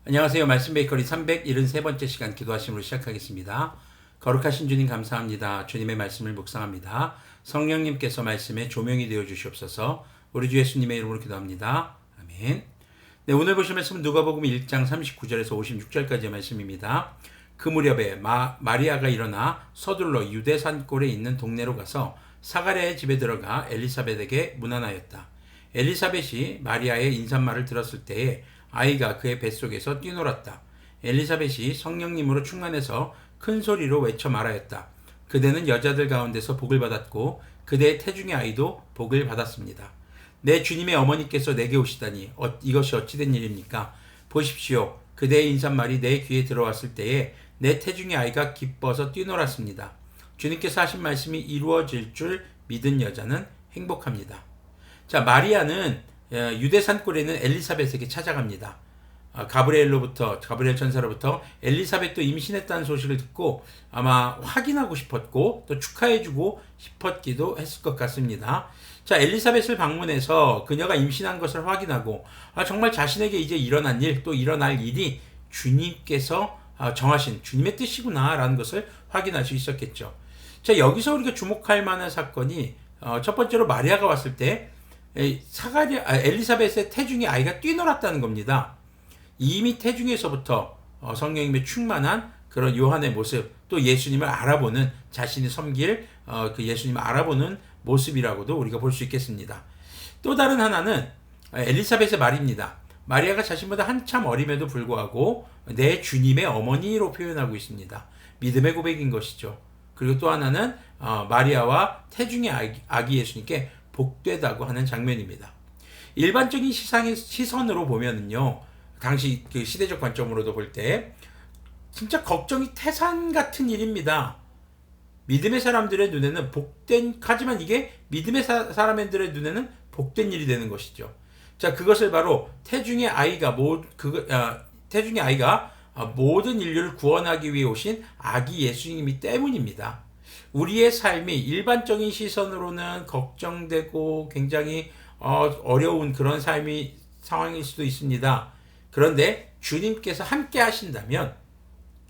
안녕하세요. 말씀 베이커리 373번째 시간 기도하심으로 시작하겠습니다. 거룩하신 주님 감사합니다. 주님의 말씀을 묵상합니다. 성령님께서 말씀에 조명이 되어 주시옵소서. 우리 주 예수님의 이름으로 기도합니다. 아멘. 네, 오늘 보실 말씀은 누가복음 1장 39절에서 56절까지의 말씀입니다. 그 무렵에 마리아가 일어나 서둘러 유대 산골에 있는 동네로 가서 사가랴의 집에 들어가 엘리사벳에게 문안하였다. 엘리사벳이 마리아의 인사말을 들었을 때에 아이가 그의 뱃속에서 뛰놀았다. 엘리사벳이 성령님으로 충만해서 큰 소리로 외쳐 말하였다. 그대는 여자들 가운데서 복을 받았고 그대의 태중의 아이도 복을 받았습니다. 내 주님의 어머니께서 내게 오시다니 이것이 어찌된 일입니까? 보십시오. 그대의 인사말이 내 귀에 들어왔을 때에 내 태중의 아이가 기뻐서 뛰놀았습니다. 주님께서 하신 말씀이 이루어질 줄 믿은 여자는 행복합니다. 자, 마리아는 유대 산골에 있는 엘리사벳에게 찾아갑니다. 가브리엘 천사로부터 엘리사벳도 임신했다는 소식을 듣고 아마 확인하고 싶었고 또 축하해주고 싶었기도 했을 것 같습니다. 자, 엘리사벳을 방문해서 그녀가 임신한 것을 확인하고 정말 자신에게 이제 일어난 일, 또 일어날 일이 주님께서 정하신 주님의 뜻이구나 라는 것을 확인할 수 있었겠죠. 자, 여기서 우리가 주목할 만한 사건이 첫 번째로 마리아가 왔을 때 엘리사벳의 태중의 아이가 뛰놀았다는 겁니다. 이미 태중에서부터 성령님의 충만한 그런 요한의 모습, 또 예수님을 알아보는, 자신이 섬길 그 예수님을 알아보는 모습이라고도 우리가 볼 수 있겠습니다. 또 다른 하나는 엘리사벳의 말입니다. 마리아가 자신보다 한참 어림에도 불구하고 내 주님의 어머니로 표현하고 있습니다. 믿음의 고백인 것이죠. 그리고 또 하나는 마리아와 태중의 아기 예수님께 복되다고 하는 장면입니다. 일반적인 시선으로 보면은요, 당시 그 시대적 관점으로도 볼 때 진짜 걱정이 태산 같은 일입니다. 믿음의 사람들의 눈에는 하지만 이게 믿음의 사람들의 눈에는 복된 일이 되는 것이죠. 자, 그것을 바로 태중의 아이가 모든 인류를 구원하기 위해 오신 아기 예수님이 때문입니다. 우리의 삶이 일반적인 시선으로는 걱정되고 굉장히 어려운 그런 상황일 수도 있습니다. 그런데 주님께서 함께 하신다면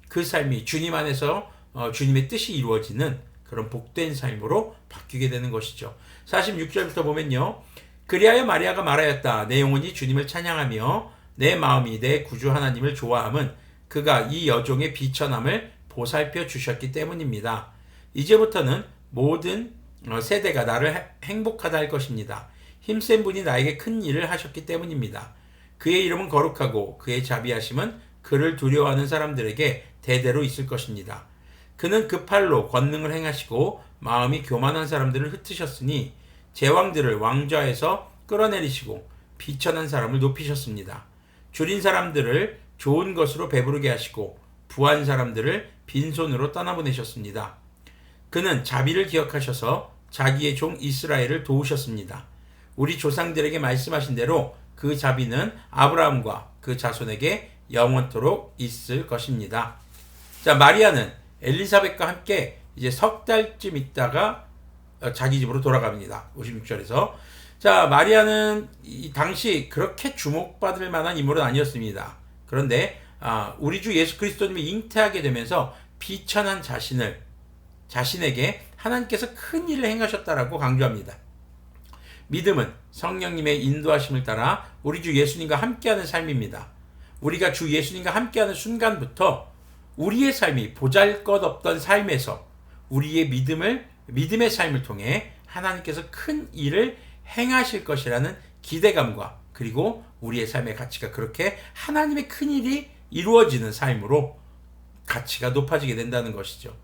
그 삶이 주님 안에서 주님의 뜻이 이루어지는 그런 복된 삶으로 바뀌게 되는 것이죠. 46절부터 보면요. 그리하여 마리아가 말하였다. 내 영혼이 주님을 찬양하며 내 마음이 내 구주 하나님을 좋아함은 그가 이 여종의 비천함을 보살펴 주셨기 때문입니다. 이제부터는 모든 세대가 나를 행복하다 할 것입니다. 힘센 분이 나에게 큰 일을 하셨기 때문입니다. 그의 이름은 거룩하고 그의 자비하심은 그를 두려워하는 사람들에게 대대로 있을 것입니다. 그는 그 팔로 권능을 행하시고 마음이 교만한 사람들을 흩으셨으니 제왕들을 왕좌에서 끌어내리시고 비천한 사람을 높이셨습니다. 줄인 사람들을 좋은 것으로 배부르게 하시고 부한 사람들을 빈손으로 떠나보내셨습니다. 그는 자비를 기억하셔서 자기의 종 이스라엘을 도우셨습니다. 우리 조상들에게 말씀하신 대로 그 자비는 아브라함과 그 자손에게 영원토록 있을 것입니다. 자, 마리아는 엘리사벳과 함께 이제 석 달쯤 있다가 자기 집으로 돌아갑니다. 56절에서. 자, 마리아는 이 당시 그렇게 주목받을 만한 인물은 아니었습니다. 그런데 우리 주 예수 그리스도님이 잉태하게 되면서 비천한 자신에게 하나님께서 큰 일을 행하셨다라고 강조합니다. 믿음은 성령님의 인도하심을 따라 우리 주 예수님과 함께하는 삶입니다. 우리가 주 예수님과 함께하는 순간부터 우리의 삶이 보잘것없던 삶에서 우리의 믿음의 삶을 통해 하나님께서 큰 일을 행하실 것이라는 기대감과 그리고 우리의 삶의 가치가 그렇게 하나님의 큰 일이 이루어지는 삶으로 가치가 높아지게 된다는 것이죠.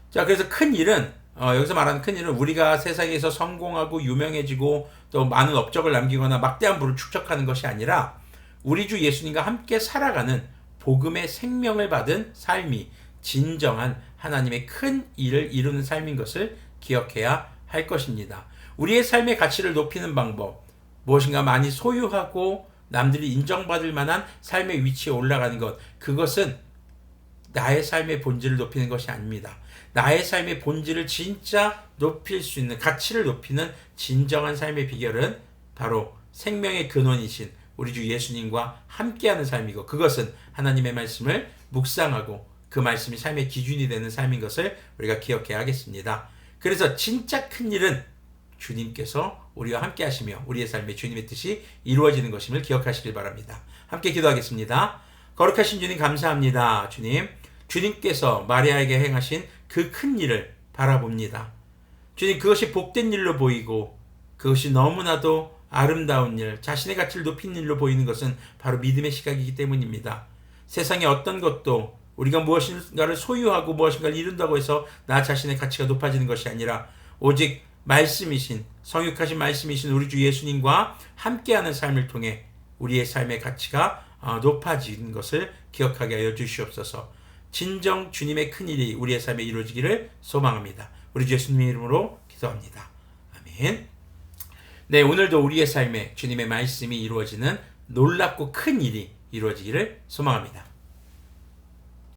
자, 그래서 큰 일은 여기서 말하는 큰 일은 우리가 세상에서 성공하고 유명해지고 또 많은 업적을 남기거나 막대한 부를 축적하는 것이 아니라 우리 주 예수님과 함께 살아가는 복음의 생명을 받은 삶이 진정한 하나님의 큰 일을 이루는 삶인 것을 기억해야 할 것입니다. 우리의 삶의 가치를 높이는 방법, 무엇인가 많이 소유하고 남들이 인정받을 만한 삶의 위치에 올라가는 것, 그것은 나의 삶의 본질을 높이는 것이 아닙니다. 나의 삶의 본질을 진짜 높일 수 있는, 가치를 높이는 진정한 삶의 비결은 바로 생명의 근원이신 우리 주 예수님과 함께하는 삶이고, 그것은 하나님의 말씀을 묵상하고 그 말씀이 삶의 기준이 되는 삶인 것을 우리가 기억해야 하겠습니다. 그래서 진짜 큰 일은 주님께서 우리와 함께 하시며 우리의 삶에 주님의 뜻이 이루어지는 것임을 기억하시길 바랍니다. 함께 기도하겠습니다. 거룩하신 주님, 감사합니다. 주님께서 마리아에게 행하신 그 큰 일을 바라봅니다. 주님, 그것이 복된 일로 보이고 그것이 너무나도 아름다운 일, 자신의 가치를 높이는 일로 보이는 것은 바로 믿음의 시각이기 때문입니다. 세상의 어떤 것도 우리가 무엇인가를 소유하고 무엇인가를 이룬다고 해서 나 자신의 가치가 높아지는 것이 아니라 오직 말씀이신, 성육하신 말씀이신 우리 주 예수님과 함께하는 삶을 통해 우리의 삶의 가치가 높아지는 것을 기억하게 하여 주시옵소서. 진정 주님의 큰일이 우리의 삶에 이루어지기를 소망합니다. 우리 주 예수님의 이름으로 기도합니다. 아멘. 네, 오늘도 우리의 삶에 주님의 말씀이 이루어지는 놀랍고 큰 일이 이루어지기를 소망합니다.